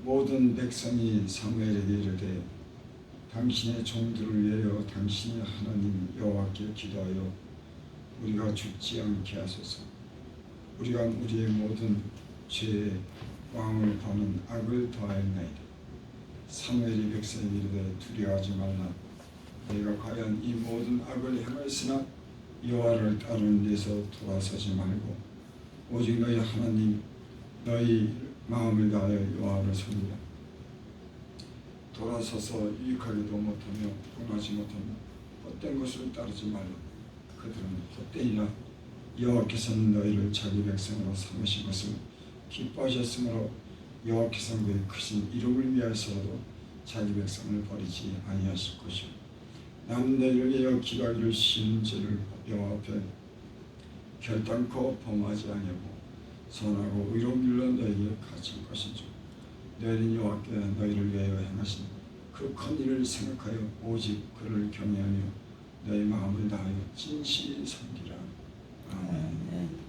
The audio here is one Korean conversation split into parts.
모든 백성이 사무엘에게 이르되 당신의 종들을 위하여 당신의 하나님 여호와께 기도하여 우리가 죽지 않게 하소서. 우리가 우리의 모든 죄에 왕을 거는 악을 더하였나이다. 사무엘이 백성에게 이르되 두려워하지 말라. 너희가 과연 이 모든 악을 행하였으나 여호와를 따르는 데서 돌아서지 말고 오직 너희 하나님 너희 마음을 다하여 여호와를 섬기라. 돌아서서 유익하기도 못하며 공하지 못하며 헛된 것을 따르지 말라. 그들은 헛되이라. 여호와께서는 너희를 자기 백성으로 삼으신 것을 기뻐하셨으므로 여호와께서 그의 크신 이름을 위하여서라도 자기 백성을 버리지 아니하실 것이요 나는 너희를 위하여 기도하기를 쉬운 죄를 여호와 앞에 결단코 범하지 아니하고 선하고 의로운 길로 너희에게 가르칠 것이죠. 너희는 여호와께 너희를 위하여 행하신 그 큰 일을 생각하여 오직 그를 경외하며 너희 마음을 다하여 진실히 섬기라. 아멘.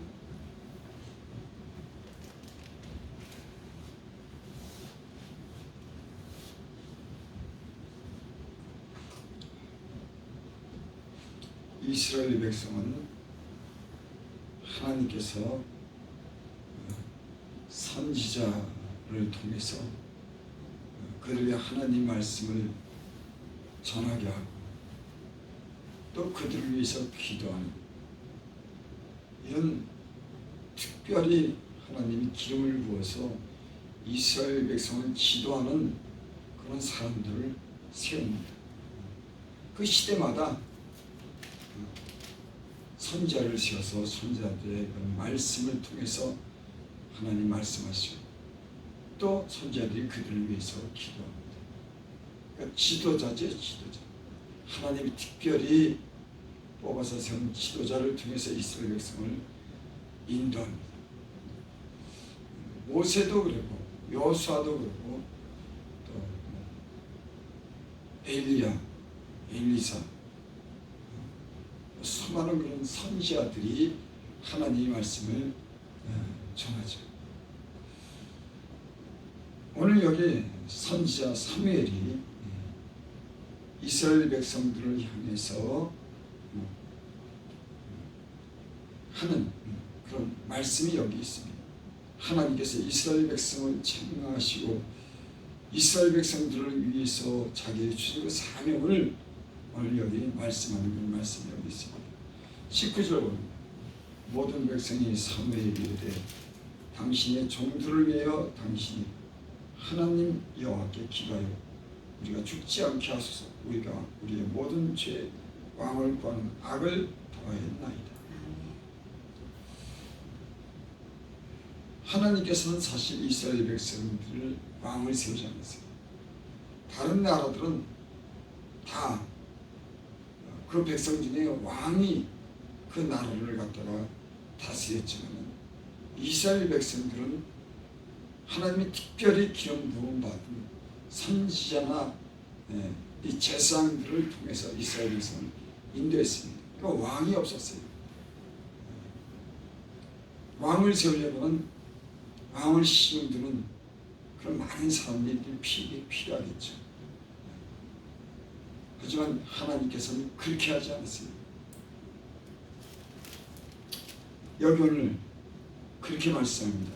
이스라엘 백성은 하나님께서 선지자를 통해서 그들에게 하나님 말씀을 전하게 하고 또 그들을 위해서 기도하는 이런 특별히 하나님이 기름을 부어서 이스라엘 백성을 지도하는 그런 사람들을 세웁니다. 그 시대마다 선지자를 세워서 선지자들의 말씀을 통해서 하나님 말씀하시고 또 선지자들이 그들을 위해서 기도합니다. 그러니까 지도자죠, 지도자. 하나님이 특별히 뽑아서 세운 지도자를 통해서 이스라엘 백성을 인도합니다. 모세도 그렇고 여호수아도 그렇고 또 엘리야, 엘리사 수많은 그런 선지자들이 하나님의 말씀을 전하죠. 오늘 여기 선지자 사무엘이 이스라엘 백성들을 향해서 하는 그런 말씀이 여기 있습니다. 하나님께서 이스라엘 백성을 책망하시고 이스라엘 백성들을 위해서 자기의 주시는 사명을 오늘 여기 말씀하는 그런 말씀이 여기 있습니다. 19절 모든 백성이 사무엘에게 이르되 당신의 종들을 위하여 당신이 하나님 여호와께 기도하여 우리가 죽지 않게 하소서. 우리가 우리의 모든 죄 왕을 구하는 악을 더하였나이다. 하나님께서는 사실 이스라엘 백성들을 왕을 세우지 않았어요. 다른 나라들은 다 그 백성 중에 왕이 그 나라를 갖다가 다스렸지만 이스라엘 백성들은 하나님이 특별히 기름 부음 받은 선지자나 이 제사장들을 통해서 이스라엘 백성을 인도했습니다. 그러니까 왕이 없었어요. 왕을 세우려면 왕을 심두는 그런 많은 사람들이 필요하겠죠. 하지만 하나님께서는 그렇게 하지 않았어요. 여기 오늘 그렇게 말씀합니다.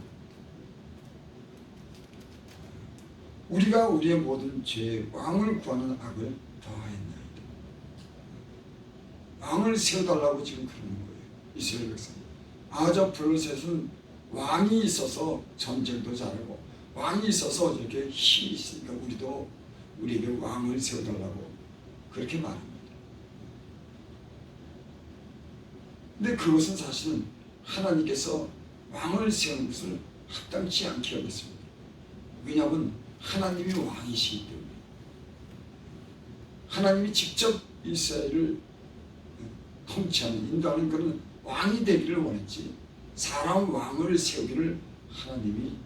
우리가 우리의 모든 죄에 왕을 구하는 악을 더하였나이다. 왕을 세워달라고 지금 그러는 거예요. 이스라엘 백성. 아저 블레셋은 왕이 있어서 전쟁도 잘하고 왕이 있어서 이렇게 힘이 있으니까 우리도 우리에게 왕을 세워달라고 그렇게 말합니다. 근데 그것은 사실은 하나님께서 왕을 세우는 것을 합당치 않게 여겼습니다. 왜냐하면 하나님이 왕이시기 때문에 하나님이 직접 이스라엘을 통치하는 인도하는 그런 왕이 되기를 원했지 사람 왕을 세우기를 하나님이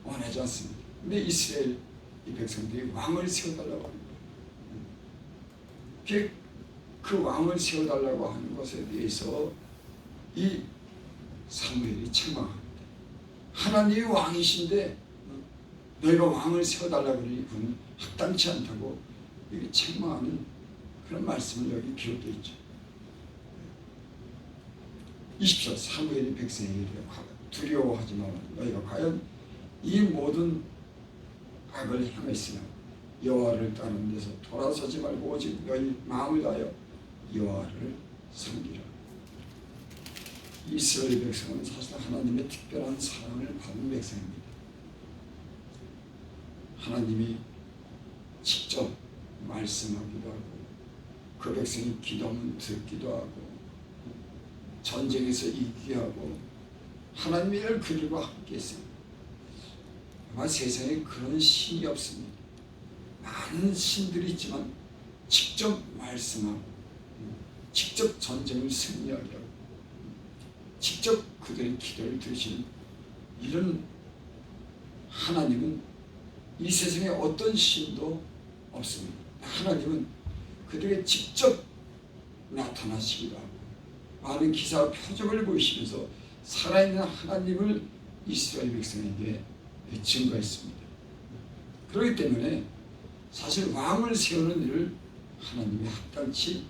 원하지 않습니다. 근데 이스라엘 이 백성들이 왕을 세워달라고 합니다. 그 왕을 세워달라고 하는 것에 대해서 이 사무엘이 책망합니다. 하나님이 왕이신데 너희가 왕을 세워달라고 그러니 그는 합당치 않다고 이게 책망하는 그런 말씀을 여기 기록되어 있죠. 20절 사무엘이 백성에게 두려워하지 마라. 너희가 과연 이 모든 악을 행했으나 여호와를 따르는 데서 돌아서지 말고 오직 너희 마음을 다하여 여호와를 섬기라. 이스라엘 백성은 사실 하나님의 특별한 사랑을 받은 백성입니다. 하나님이 직접 말씀하기도 하고 그 백성이 기도하면 듣기도 하고 전쟁에서 이기게 하고 하나님이 그들과 함께 했어요. 아마 세상에 그런 신이 없습니다. 많은 신들이 있지만 직접 말씀하고 직접 전쟁을 승리하게 하고 직접 그들의 기도를 들으시는 이런 하나님은 이 세상에 어떤 신도 없습니다. 하나님은 그들에게 직접 나타나시기도 하고 많은 기사와 표적을 보이시면서 살아있는 하나님을 이스라엘 백성에게 증거했습니다. 그렇기 때문에 사실 왕을 세우는 일을 하나님이 합당치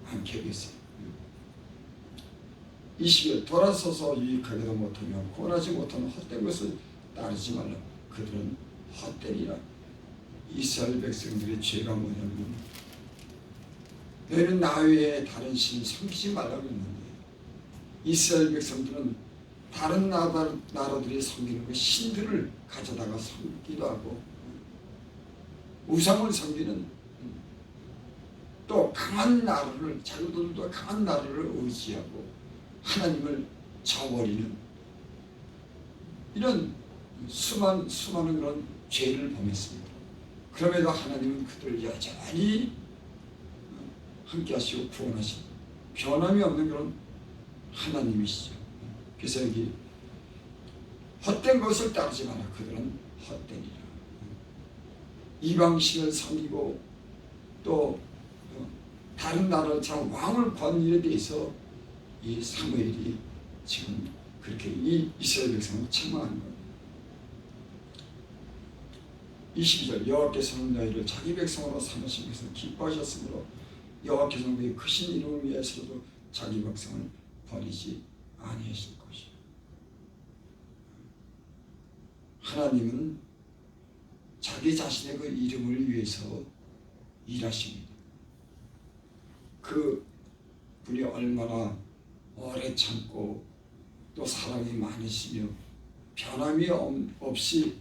않게 하겠어요. 20절 돌아서서 유익하게도 못하며 구원하지 못하는 헛된 것을 따르지 말라. 그들은 헛되리라. 이스라엘 백성들의 죄가 뭐냐면 너희는 나 외에 다른 신을 섬기지 말라고 했는데 이스라엘 백성들은 다른 나라들이 섬기는 그 신들을 가져다가 섬기기도 하고 우상을 섬기는 또 강한 나라를 자기들도 강한 나라를 의지하고 하나님을 저버리는 이런 수많은 그런 죄를 범했습니다. 그럼에도 하나님은 그들을 여전히 함께 하시고 구원하시고 변함이 없는 그런 하나님이시죠. 그래서 여기 헛된 것을 따르지 마라. 그들은 헛되니라. 이방신을 섬기고 또 다른 나라처럼 왕을 구하는 일에 대해서 이 사무엘이 지금 그렇게 이 이스라엘 백성을 책망하는 겁니다. 22절 여호와께서는 너희를 자기 백성으로 삼으신 것을 기뻐하셨으므로 여호와께서는 그의 크신 이름을 위해서도 자기 백성을 버리지 아니하실 것이요. 하나님은 자기 자신의 그 이름을 위해서 일하십니다. 그 분이 얼마나 오래 참고 또 사랑이 많으시며 변함이 없이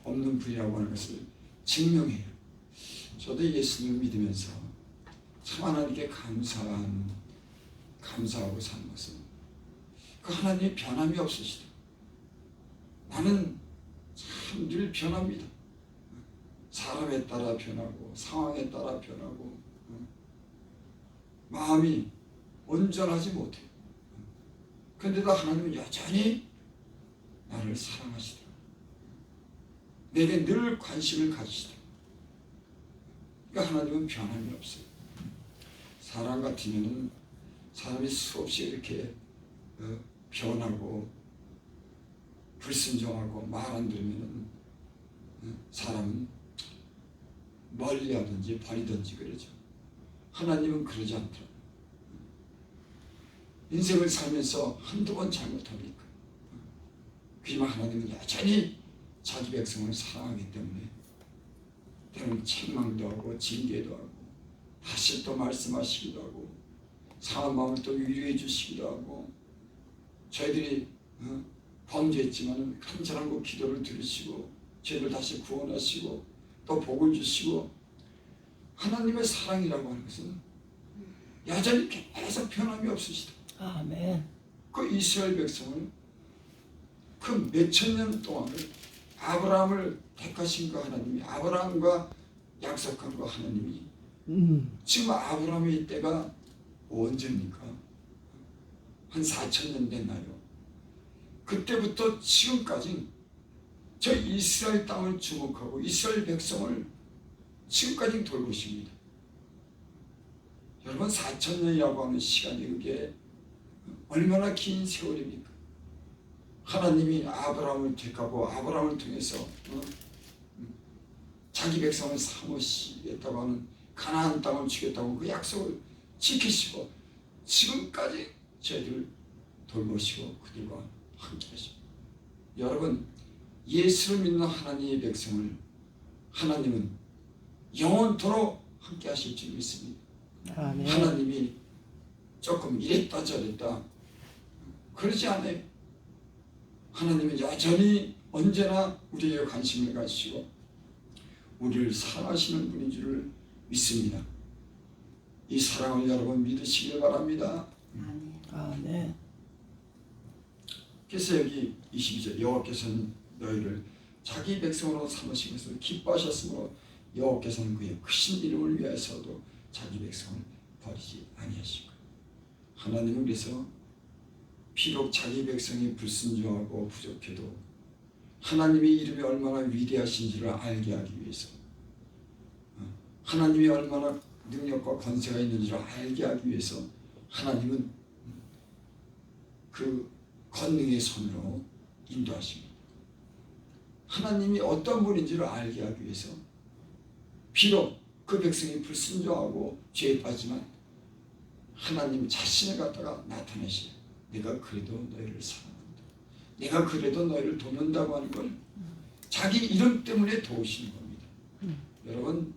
없는 분이라고 하는 것을 증명해요. 저도 예수님을 믿으면서 참 하나님께 감사하고 사는 것은 그 하나님의 변함이 없으시다. 나는 참 늘 변합니다. 사람에 따라 변하고 상황에 따라 변하고 마음이 온전하지 못해요. 그런데도 하나님은 여전히 나를 사랑하시더라. 내게 늘 관심을 가지시더라. 그러니까 하나님은 변함이 없어요. 사람 같으면은 사람이 수없이 이렇게 변하고 불순종하고 말 안 들으면은 사람은 멀리하든지 버리든지 그러죠. 하나님은 그러지 않더라고요. 인생을 살면서 한두 번 잘못하니까 그지만 하나님은 여전히 자기 백성을 사랑하기 때문에 때로는 책망도 하고 징계도 하고 다시 또 말씀하시기도 하고 상한 마음을 또 위로해 주시기도 하고 저희들이 범죄했지만 간절하고 기도를 들으시고 죄를 다시 구원하시고 또 복을 주시고 하나님의 사랑이라고 하는 것은 여전히 계속 변함이 없으시다. 아멘. 그 이스라엘 백성을 그 몇천 년 동안을 아브라함을 택하신 그 하나님이 아브라함과 약속한 그 하나님이 지금 아브라함의 때가 언제입니까? 한 4,000년 됐나요? 그때부터 지금까지 저 이스라엘 땅을 주목하고 이스라엘 백성을 지금까지 돌보십니다. 여러분 4,000년이라고 하는 시간이 그게 얼마나 긴 세월입니까? 하나님이 아브라함을 택하고 아브라함을 통해서 자기 백성을 삼으시겠다고 하는 가나안 땅을 주겠다고 그 약속을 지키시고 지금까지 저희들 돌보시고 그들과 함께 하십니다. 여러분, 예수를 믿는 하나님의 백성을 하나님은 영원토록 함께 하실 줄 믿습니다. 아멘. 하나님이 조금 이랬다 저랬다 그러지 않아요. 하나님은 여전히 언제나 우리에게 관심을 가지시고 우리를 사랑하시는 분인 줄을 믿습니다. 이 사랑을 여러분 믿으시길 바랍니다. 아멘. 그래서 여기 22절 여호와께서는 너희를 자기 백성으로 삼으신 것을 기뻐하셨으므로 여호와께서는 그의 크신 이름을 위하여서도 자기 백성을 버리지 아니하시고 하나님은 그래서 비록 자기 백성이 불순종하고 부족해도 하나님의 이름이 얼마나 위대하신지를 알게 하기 위해서 하나님이 얼마나 능력과 권세가 있는지를 알게 하기 위해서 하나님은 그 권능의 손으로 인도하십니다. 하나님이 어떤 분인지를 알게 하기 위해서 비록 그 백성이 불순종하고 죄에 빠지만 하나님 자신을 갖다가 나타내시오. 내가 그래도 너희를 사랑한다. 내가 그래도 너희를 돕는다고 하는 걸 자기 이름 때문에 도우시는 겁니다. 여러분,